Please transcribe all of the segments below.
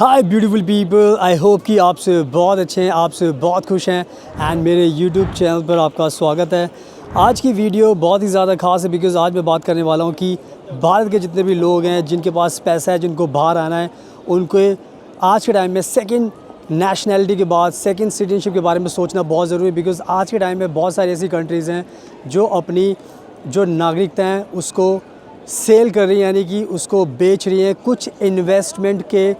Hi beautiful people, I hope कि आप से बहुत अच्छे हैं, आप से बहुत खुश हैं एंड मेरे यूट्यूब चैनल पर आपका स्वागत है। आज की वीडियो बहुत ही ज़्यादा ख़ास है बिकॉज़ आज मैं बात करने वाला हूं कि भारत के जितने भी लोग हैं जिनके पास पैसा है, जिनको बाहर आना है, उनको आज के टाइम में सेकंड नेशनैलिटी के बाद सेकंड सिटीजनशिप के बारे में सोचना बहुत ज़रूरी है। बिकॉज़ आज के टाइम में बहुत सारी ऐसी कंट्रीज़ हैं जो अपनी जो नागरिकता हैं उसको सेल कर रही हैं, यानी कि उसको बेच रही हैं कुछ इन्वेस्टमेंट के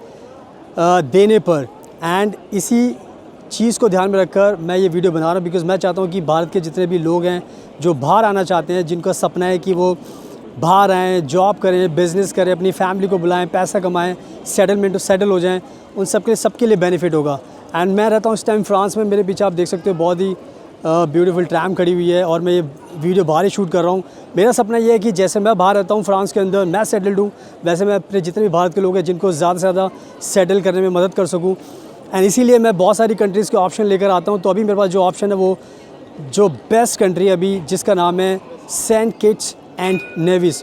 देने पर। एंड इसी चीज़ को ध्यान में रखकर मैं ये वीडियो बना रहा हूँ बिकॉज़ मैं चाहता हूँ कि भारत के जितने भी लोग हैं जो बाहर आना चाहते हैं, जिनका सपना है कि वो बाहर आएँ, जॉब करें, बिज़नेस करें, अपनी फैमिली को बुलाएं, पैसा कमाएं, सेटल हो जाएं, उन सबके लिए बेनिफिट होगा। एंड मैं रहता हूँ इस टाइम फ्रांस में। मेरे पीछे आप देख सकते हो बहुत ही ब्यूटीफुल ट्रैम खड़ी हुई है और मैं ये वीडियो बाहर ही शूट कर रहा हूँ। मेरा सपना ये है कि जैसे मैं बाहर रहता हूँ फ्रांस के अंदर, मैं सेटल्ड हूँ, वैसे मैं अपने जितने भी भारत के लोग हैं जिनको ज़्यादा से ज़्यादा सेटल करने में मदद कर सकूँ। एंड इसीलिए मैं बहुत सारी कंट्रीज़ के ऑप्शन लेकर आता हूँ। तो अभी मेरे पास जो ऑप्शन है वो जो बेस्ट कंट्री है अभी, जिसका नाम है Saint Kitts and Nevis.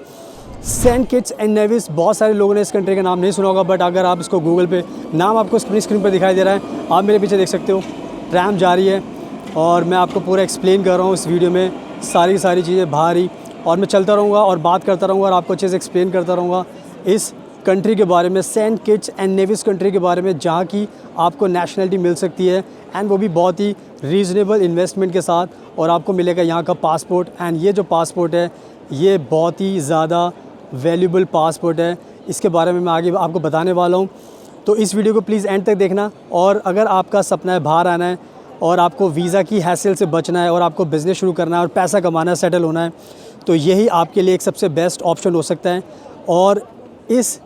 Saint Kitts and Nevis, बहुत सारे लोगों ने इस कंट्री का नाम नहीं सुना होगा, बट अगर आप इसको गूगल पे, नाम आपको स्क्रीन पर दिखाई दे रहा है, आप मेरे पीछे देख सकते हो, ट्रैम जा रही है और मैं आपको पूरा एक्सप्लेन कर रहा हूँ इस वीडियो में, सारी चीज़ें बाहर ही। और मैं चलता रहूँगा और बात करता रहूँगा और आपको अच्छे से एक्सप्लेन करता रहूँगा इस कंट्री के बारे में, Saint Kitts and Nevis country के बारे में, जहाँ की आपको नेशनलिटी मिल सकती है एंड वो भी बहुत ही रीज़नेबल इन्वेस्टमेंट के साथ। और आपको मिलेगा यहाँ का पासपोर्ट। एंड ये जो पासपोर्ट है ये बहुत ही ज़्यादा वैल्यूबल पासपोर्ट है, इसके बारे में मैं आगे आपको बताने वाला हूँ। तो इस वीडियो को प्लीज़ एंड तक देखना। और अगर आपका सपना है बाहर आना है और आपको वीज़ा की हैसल से बचना है और आपको बिज़नेस शुरू करना है और पैसा कमाना है, सेटल होना है, तो यही आपके लिए एक सबसे बेस्ट ऑप्शन हो सकता है। और इस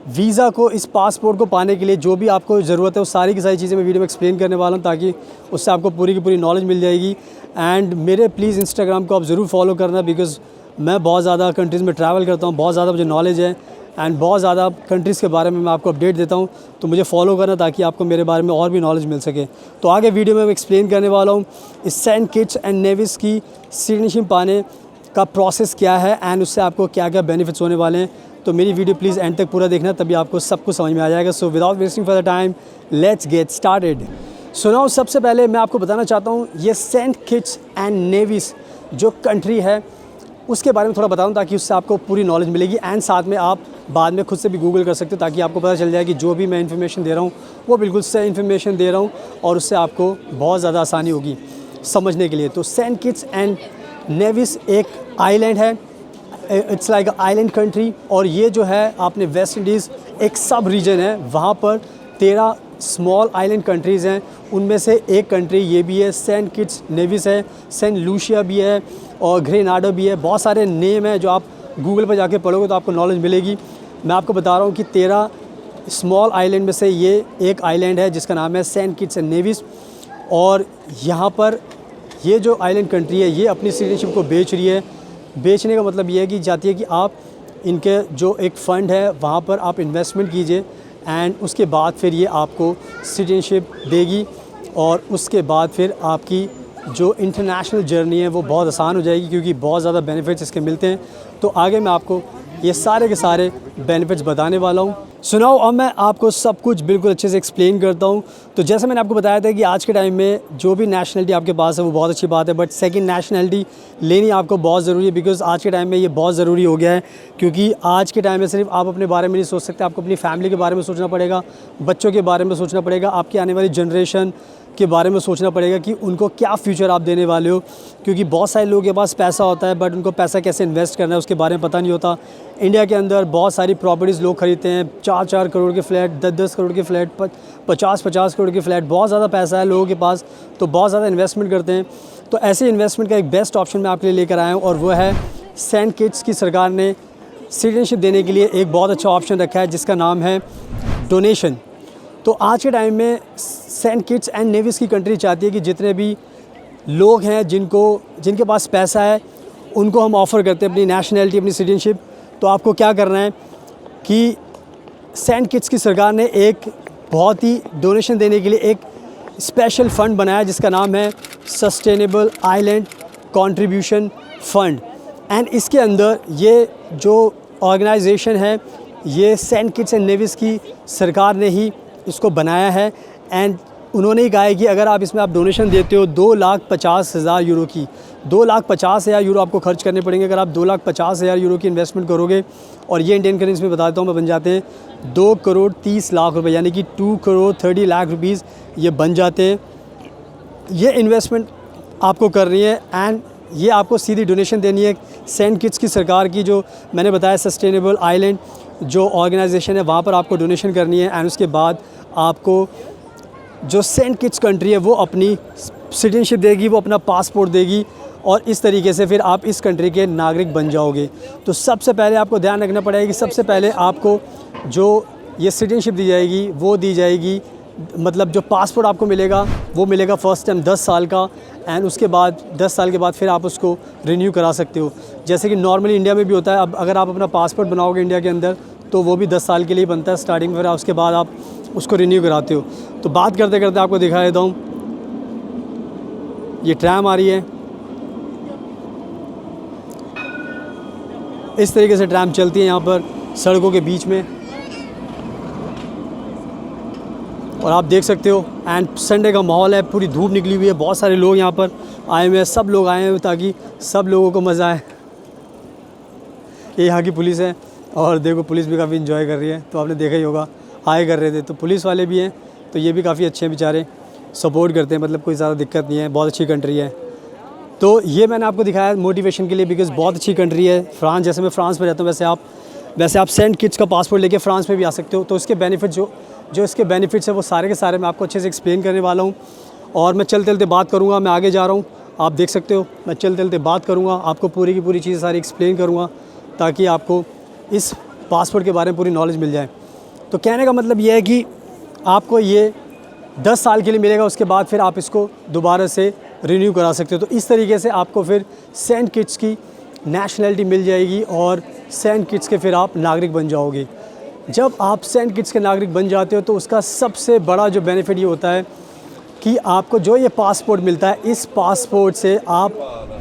वीज़ा को, इस पासपोर्ट को पाने के लिए जो भी आपको ज़रूरत है वो सारी की सारी चीज़ें मैं वीडियो में एक्सप्लेन करने वाला हूँ, ताकि उससे आपको पूरी की पूरी नॉलेज मिल जाएगी। एंड मेरे प्लीज़ इंस्टाग्राम को आप ज़रूर फॉलो करना बिकॉज़ मैं बहुत ज़्यादा कंट्रीज़ में ट्रैवल करता हूँ, बहुत ज़्यादा मुझे नॉलेज है एंड बहुत ज़्यादा कंट्रीज़ के बारे में मैं आपको अपडेट देता हूँ। तो मुझे फॉलो करना ताकि आपको मेरे बारे में और भी नॉलेज मिल सके। तो आगे वीडियो में मैं एक्सप्लेन करने वाला हूँ इस सेंट किट्स एंड नेविस की सिटीजनशिप पाने का प्रोसेस क्या है एंड उससे आपको क्या क्या बेनिफिट्स होने वाले हैं। तो मेरी वीडियो प्लीज़ एंड तक पूरा देखना, तभी आपको सब कुछ समझ में आ जाएगा। So without wasting for the time, let's get started. So now सबसे पहले मैं आपको बताना चाहता हूँ ये सेंट किट्स एंड नेविस जो कंट्री है उसके बारे में थोड़ा बताऊं, ताकि उससे आपको पूरी नॉलेज मिलेगी। एंड साथ में आप बाद में खुद से भी गूगल कर सकते हो, ताकि आपको पता चल जाए कि जो भी मैं इन्फॉर्मेशन दे रहा हूँ वो बिल्कुल सही इन्फॉर्मेशन दे रहा हूँ और उससे आपको बहुत ज़्यादा आसानी होगी समझने के लिए। तो सेंट किट्स एंड नेविस एक आइलैंड है, इट्स लाइक आइलैंड कंट्री। और ये जो है आपने वेस्ट इंडीज़ एक सब रीजन है, वहाँ पर 13 स्मॉल आइलैंड कंट्रीज़ हैं, उनमें से एक कंट्री ये भी है, सेंट किट्स नेविस है, सेंट लूसिया भी है और ग्रेनाडा भी है। बहुत सारे नेम हैं जो आप गूगल पर जाके पढ़ोगे तो आपको नॉलेज मिलेगी। मैं आपको बता रहा हूँ कि 13 स्मॉल आइलैंड में से ये एक आइलैंड है जिसका नाम है सेंट किट्स एंड नेविस। और यहाँ पर ये जो आइलैंड कंट्री है ये अपनी सिटीजनशिप को बेच रही है। बेचने का मतलब ये है कि चाहती है कि आप इनके जो एक फ़ंड है वहाँ पर आप इन्वेस्टमेंट कीजिए एंड उसके बाद फिर ये आपको सिटीजनशिप देगी और उसके बाद फिर आपकी जो इंटरनेशनल जर्नी है वो बहुत आसान हो जाएगी, क्योंकि बहुत ज़्यादा बेनिफिट्स इसके मिलते हैं। तो आगे मैं आपको ये सारे के सारे बेनिफिट्स बताने वाला हूँ। सुनाओ, अब मैं आपको सब कुछ बिल्कुल अच्छे से एक्सप्लेन करता हूँ। तो जैसे मैंने आपको बताया था कि आज के टाइम में जो भी नेशनलिटी आपके पास है वो बहुत अच्छी बात है, बट सेकंड नेशनलिटी लेनी आपको बहुत ज़रूरी है। बिकॉज़ आज के टाइम में ये बहुत ज़रूरी हो गया है, क्योंकि आज के टाइम में सिर्फ आप अपने बारे में नहीं सोच सकते, आपको अपनी फैमिली के बारे में सोचना पड़ेगा, बच्चों के बारे में सोचना पड़ेगा, आपकी आने वाली जनरेशन के बारे में सोचना पड़ेगा कि उनको क्या फ्यूचर आप देने वाले हो। क्योंकि बहुत सारे लोगों के पास पैसा होता है बट उनको पैसा कैसे इन्वेस्ट करना है उसके बारे में पता नहीं होता। इंडिया के अंदर बहुत सारी प्रॉपर्टीज़ लोग खरीदते हैं, 4-4 करोड़ के फ्लैट, 10-10 करोड़ के फ्लैट, 50-50 करोड़ के फ्लैट। बहुत ज़्यादा पैसा है लोगों के पास, तो बहुत ज़्यादा इन्वेस्टमेंट करते हैं। तो ऐसे इन्वेस्टमेंट का एक बेस्ट ऑप्शन मैं आपके लिए लेकर आया हूँ और वो है सेंट किट्स की सरकार ने सिटीजनशिप देने के लिए एक बहुत अच्छा ऑप्शन रखा है जिसका नाम है डोनेशन। तो आज के टाइम में सेंट किट्स एंड नेविस की कंट्री चाहती है कि जितने भी लोग हैं जिनके पास पैसा है उनको हम ऑफ़र करते हैं अपनी नेशनैलिटी, अपनी सिटीजनशिप। तो आपको क्या करना है कि सेंट किट्स की सरकार ने एक बहुत ही डोनेशन देने के लिए एक स्पेशल फ़ंड बनाया जिसका नाम है sustainable island contribution fund. And इसके अंदर ये जो ऑर्गेनाइजेशन है ये सेंट किट्स एंड नेविस की सरकार ने ही इसको बनाया है। एंड उन्होंने ही कहा है कि अगर आप इसमें आप डोनेशन देते हो 2,50,000 यूरो की, 2,50,000 यूरो आपको खर्च करने पड़ेंगे अगर आप 2,50,000 यूरो की इन्वेस्टमेंट करोगे। और ये इंडियन करेंसी में बताता हूँ मैं बन जाते हैं 2,30,00,000 रुपये, यानी कि 2,30,00,000 रुपीज़ ये बन जाते हैं। ये इन्वेस्टमेंट आपको करनी है एंड ये आपको सीधी डोनेशन देनी है सेंट किट्स की सरकार की, जो मैंने बताया सस्टेनेबल आइलैंड जो ऑर्गेनाइजेशन है वहाँ पर आपको डोनेशन करनी है। एंड उसके बाद आपको जो सेंट किट्स कंट्री है वो अपनी सिटीजनशिप देगी, वो अपना पासपोर्ट देगी और इस तरीके से फिर आप इस कंट्री के नागरिक बन जाओगे। तो सबसे पहले आपको ध्यान रखना पड़ेगा कि सबसे पहले आपको जो ये सिटीजनशिप दी जाएगी वो दी जाएगी, मतलब जो पासपोर्ट आपको मिलेगा वो मिलेगा फ़र्स्ट टाइम 10 साल का। एंड उसके बाद 10 साल के बाद फिर आप उसको रिन्यू करा सकते हो, जैसे कि नॉर्मली इंडिया में भी होता है। अब अगर आप अपना पासपोर्ट बनाओगे इंडिया के अंदर तो वो भी 10 साल के लिए बनता है स्टार्टिंग, फिर उसके बाद आप उसको रिन्यू कराते हो। तो बात करते करते आपको दिखा देता हूँ, ये ट्रैम आ रही है, इस तरीके से ट्रैम चलती है यहाँ पर सड़कों के बीच में और आप देख सकते हो। एंड संडे का माहौल है, पूरी धूप निकली हुई है, बहुत सारे लोग यहाँ पर आए हुए हैं, सब लोग आए हैं ताकि सब लोगों को मज़ा आए। ये यहाँ की पुलिस है और देखो पुलिस भी काफ़ी इन्जॉय कर रही है, तो आपने देखा ही होगा हाई कर रहे थे। तो पुलिस वाले भी हैं तो ये भी काफ़ी अच्छे हैं बेचारे, सपोर्ट करते हैं, मतलब कोई ज़्यादा दिक्कत नहीं है, बहुत अच्छी कंट्री है। तो ये मैंने आपको दिखाया मोटिवेशन के लिए, बिकॉज़ बहुत अच्छी कंट्री है फ्रांस। जैसे मैं फ्रांस में रहता हूँ वैसे आप सेंट किट्स का पासपोर्ट लेके फ्रांस में भी आ सकते हो। तो इसके बेनिफिट जो इसके बेनिफिट्स है वो सारे के सारे मैं आपको अच्छे से एक्सप्लेन करने वाला हूँ। और मैं चलते चलते बात करूँगा, मैं आगे जा रहा हूँ, आप देख सकते हो, मैं चलते चलते बात करूँगा, आपको पूरी की पूरी चीज़ें सारी एक्सप्लेन करूँगा ताकि आपको इस पासपोर्ट के बारे में पूरी नॉलेज मिल जाए। तो कहने का मतलब ये है कि आपको ये 10 साल के लिए मिलेगा, उसके बाद फिर आप इसको दोबारा से रिन्यू करा सकते हो। तो इस तरीके से आपको फिर सेंट किट्स की नेशनैलिटी मिल जाएगी और सेंट किट्स के फिर आप नागरिक बन जाओगे। जब आप सेंट किट्स के नागरिक बन जाते हो तो उसका सबसे बड़ा जो बेनिफिट ये होता है कि आपको जो ये पासपोर्ट मिलता है, इस पासपोर्ट से आप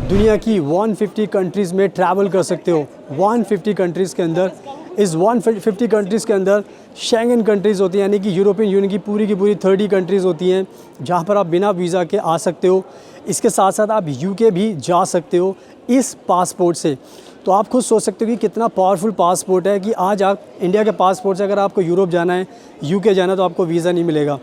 दुनिया की 150 कंट्रीज़ में ट्रैवल कर सकते हो। 150 कंट्रीज़ के अंदर, इस 150 कंट्रीज़ के अंदर शेंगन कंट्रीज़ होती हैं, यानी कि यूरोपियन यूनियन की पूरी 30 कंट्रीज़ होती हैं जहाँ पर आप बिना वीज़ा के आ सकते हो। इसके साथ साथ आप यूके भी जा सकते हो इस पासपोर्ट से। तो आप खुद सोच सकते हो कि कितना पावरफुल पासपोर्ट है कि आज आप इंडिया के पासपोर्ट से अगर आपको यूरोप जाना है, यूके जाना है, तो आपको वीज़ा नहीं मिलेगा,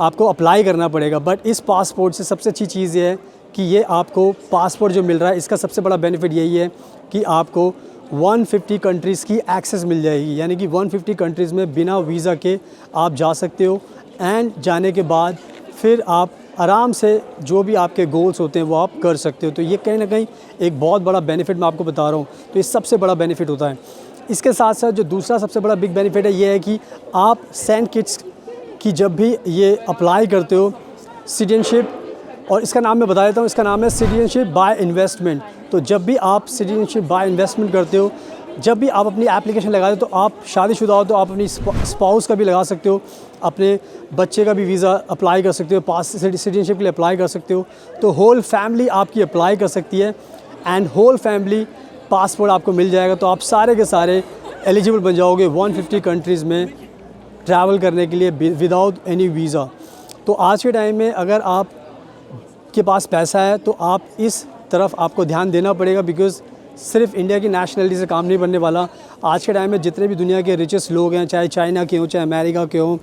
आपको अप्लाई करना पड़ेगा। बट इस पासपोर्ट से सबसे अच्छी चीज़ ये है कि ये आपको पासपोर्ट जो मिल रहा है इसका सबसे बड़ा बेनिफिट यही है कि आपको 150 कंट्रीज़ की एक्सेस मिल जाएगी, यानी कि 150 कंट्रीज़ में बिना वीज़ा के आप जा सकते हो। एंड जाने के बाद फिर आप आराम से जो भी आपके गोल्स होते हैं वो आप कर सकते हो। तो ये कहीं ना कहीं एक बहुत बड़ा बेनिफिट मैं आपको बता रहा हूँ, तो ये सबसे बड़ा बेनिफिट होता है। इसके साथ साथ जो दूसरा सबसे बड़ा बिग बेनिफिट है ये है कि आप सेंट किट्स की जब भी ये अप्लाई करते हो सिटीजनशिप, और इसका नाम मैं बता देता हूँ, इसका नाम है सिटीजनशिप बाय इन्वेस्टमेंट। तो जब भी आप सिटीजनशिप बाय इन्वेस्टमेंट करते हो, जब भी आप अपनी एप्लीकेशन लगाते हो, तो आप शादीशुदा हो तो आप अपनी स्पाउस का भी लगा सकते हो, अपने बच्चे का भी वीज़ा अप्लाई कर सकते हो, पास सिटीजनशिप के लिए अप्लाई कर सकते हो। तो होल फैमिली आपकी अप्लाई कर सकती है एंड होल फैमिली पासपोर्ट आपको मिल जाएगा। तो आप सारे के सारे एलिजिबल बन जाओगे 150 कंट्रीज़ में ट्रैवल करने के लिए विदाउट एनी वीज़ा। तो आज के टाइम में अगर आप के पास पैसा है तो आप इस तरफ आपको ध्यान देना पड़ेगा, बिकॉज़ सिर्फ इंडिया की नेशनलिटी से काम नहीं बनने वाला। आज के टाइम में जितने भी दुनिया के रिचेस्ट लोग हैं, चाहे चाइना के हों, चाहे अमेरिका के हों,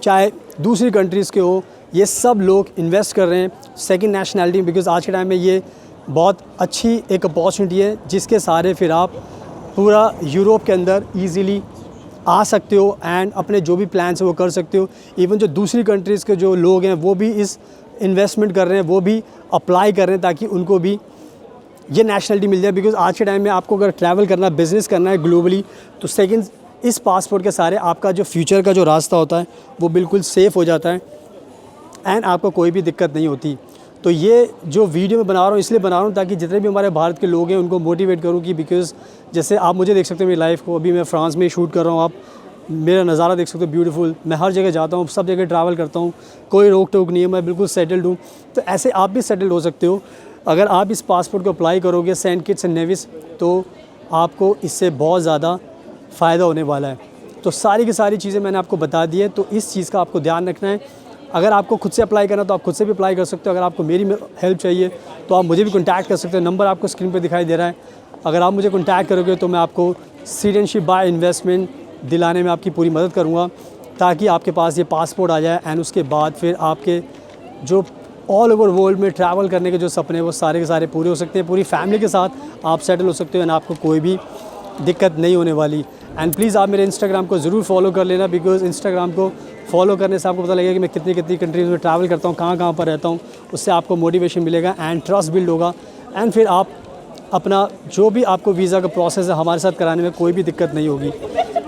चाहे दूसरी कंट्रीज़ के हो, ये सब लोग इन्वेस्ट कर रहे हैं सेकंड नेशनलिटी, बिकॉज़ आज के टाइम में ये बहुत अच्छी एक अपॉर्चुनिटी है जिसके सहारे फिर आप पूरा यूरोप के अंदर ईज़िली आ सकते हो एंड अपने जो भी प्लान्स है वो कर सकते हो। इवन जो दूसरी कंट्रीज़ के जो लोग हैं वो भी इस इन्वेस्टमेंट कर रहे हैं, वो भी अप्लाई कर रहे हैं ताकि उनको भी ये नेशनलिटी मिल जाए। बिकॉज आज के टाइम में आपको अगर ट्रैवल करना है, बिज़नेस करना है ग्लोबली, तो सेकंड इस पासपोर्ट के सारे आपका जो फ्यूचर का जो रास्ता होता है वो बिल्कुल सेफ़ हो जाता है एंड आपको कोई भी दिक्कत नहीं होती। तो ये जो वीडियो मैं बना रहा हूँ इसलिए बना रहा हूँ ताकि जितने भी हमारे भारत के लोग हैं उनको मोटिवेट करूँ कि बिकॉज़ जैसे आप मुझे देख सकते हो मेरी लाइफ को, अभी मैं फ्रांस में शूट कर रहा हूँ, आप मेरा नज़ारा देख सकते हो ब्यूटीफुल। मैं हर जगह जाता हूँ, सब जगह ट्रैवल करता हूँ, कोई रोक टोक नहीं है, मैं बिल्कुल सेटल्ड हूँ। तो ऐसे आप भी सेटल्ड हो सकते हो अगर आप इस पासपोर्ट को अप्लाई करोगे सेंट किट्स एंड नेविस, तो आपको इससे बहुत ज़्यादा फ़ायदा होने वाला है। तो सारी की सारी चीज़ें मैंने आपको बता दी है, तो इस चीज़ का आपको ध्यान रखना है। अगर आपको खुद से अप्लाई करना तो आप खुद से भी अप्लाई कर सकते हो। अगर आपको मेरी हेल्प चाहिए तो आप मुझे भी कॉन्टैक्ट कर सकते हो, नंबर आपको स्क्रीन पर दिखाई दे रहा है। अगर आप मुझे कॉन्टैक्ट करोगे तो मैं आपको सिटीजनशिप बाय इन्वेस्टमेंट दिलाने में आपकी पूरी मदद करूँगा ताकि आपके पास ये पासपोर्ट आ जाए एंड उसके बाद फिर आपके जो ऑल ओवर वर्ल्ड में ट्रैवल करने के जो सपने हैं वो सारे के सारे पूरे हो सकते हैं। पूरी फैमिली के साथ आप सेटल हो सकते हो एंड आपको कोई भी दिक्कत नहीं होने वाली। एंड प्लीज़ आप मेरे इंस्टाग्राम को ज़रूर फॉलो कर लेना, बिकॉज़ इंस्टाग्राम को फॉलो करने से आपको पता लगेगा कि मैं कितनी कितनी कंट्रीज़ में ट्रैवल करता हूँ, कहाँ कहाँ पर रहता हूँ। उससे आपको मोटिवेशन मिलेगा एंड ट्रस्ट बिल्ड होगा एंड फिर आप अपना जो भी आपको वीज़ा का प्रोसेस है हमारे साथ कराने में कोई भी दिक्कत नहीं होगी।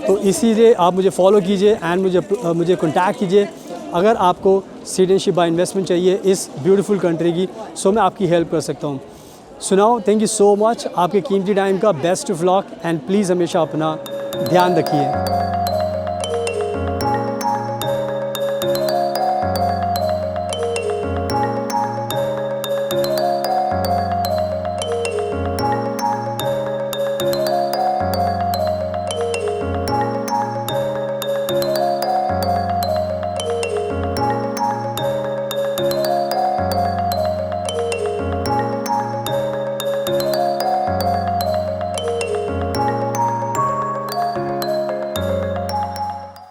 तो इसीलिए आप मुझे फॉलो कीजिए एंड मुझे कॉन्टैक्ट कीजिए अगर आपको सिटीजनशिप बाय इन्वेस्टमेंट चाहिए इस ब्यूटीफुल कंट्री की, सो मैं आपकी हेल्प कर सकता हूँ। सुनाओ, थैंक यू सो मच आपके कीमती टाइम का, best of luck and please हमेशा अपना ध्यान रखिए।